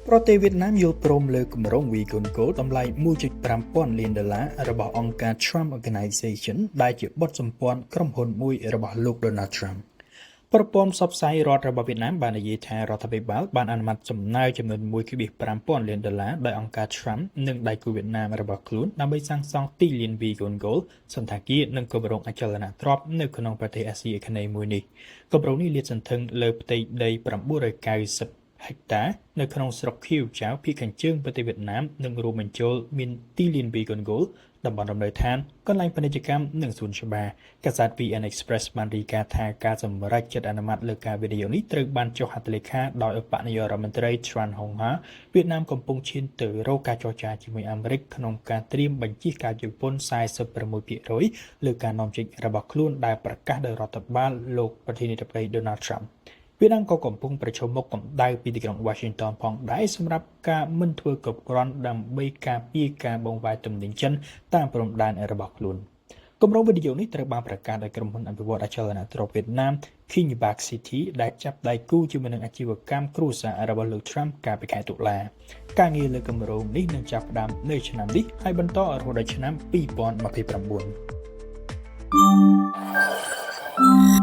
ប្រទេសវៀតណាមយល់ព្រមលើគម្រោង Vegan Gold តម្លៃ $1.5 លានរបស់អង្គការ Trump Organization ដែលជាបទសម្ព័ន្ធក្រុមហ៊ុនមួយរបស់លោក Donald Trump ប្រព័ន្ធផ្សព្វផ្សាយរដ្ឋរបស់វៀតណាមបាននិយាយថារដ្ឋាភិបាលបានអនុម័តសំណើចំនួន $1.5 លានដោយអង្គការ Trump និងដៃគូវៀតណាមរបស់ខ្លួនដើម្បីសាងសង់ទីលាន Vegan Gold សន្តាគារនិងគម្រោងអចលនទ្រព្យនៅក្នុងប្រទេសអាស៊ីអាគ្នេយ៍មួយនេះគម្រោងនេះលាតសន្ធឹងលើផ្ទៃដី990 ហិកតានៅក្នុងស្រុកខៀវចៅភាគខាងជើងប្រទេសវៀតណាមនិងរួមបញ្ចូលមានទីលាន Vegan Gold តំបន់រំនៅឋានកន្លែងពាណិជ្ជកម្មនិងសួនច្បារកាសែត VN Express បានរាយការណ៍ថាការសម្រេចចិត្តអនុម័តលើការវិនិយោគនេះត្រូវបានចុះហត្ថលេខាដោយឧបនាយករដ្ឋមន្ត្រី Tran Hong Ha វៀតណាមកំពុងឈានទៅរកការចរចាជាមួយអាមេរិកក្នុងការត្រៀមបញ្ជិះការជប៉ុន 46% លើការនាំចេញរបស់ខ្លួនដែលប្រកាសដោយរដ្ឋបាលលោកប្រធានាធិបតី Donald Trumpវៀតណាមក៏កំពុងប្រឈមមុខកម្ដៅពីទីក្រុង Washington ផងដែរសម្រាប់ការមិនធ្វើគ្រប់គ្រាន់ដើម្បីការពារការបង្វែរទំនិញចិនតាមព្រំដែនរបស់ខ្លួនគម្រោងវិនិយោគនេះត្រូវបានប្រកាសដោយក្រុមហ៊ុនអភិវឌ្ឍអចលនទ្រព្យវៀតណាម Kingbak City ដែលចាប់ដៃគូជាមួយនឹងអាជីវកម្មគ្រួសាររបស់លោក Trump កាលពីខែតុលាការងារលើគម្រោងនេះនឹងចាប់ផ្ដើមនៅឆ្នាំនេះហើយបន្តរហូតដល់ឆ្នាំ2029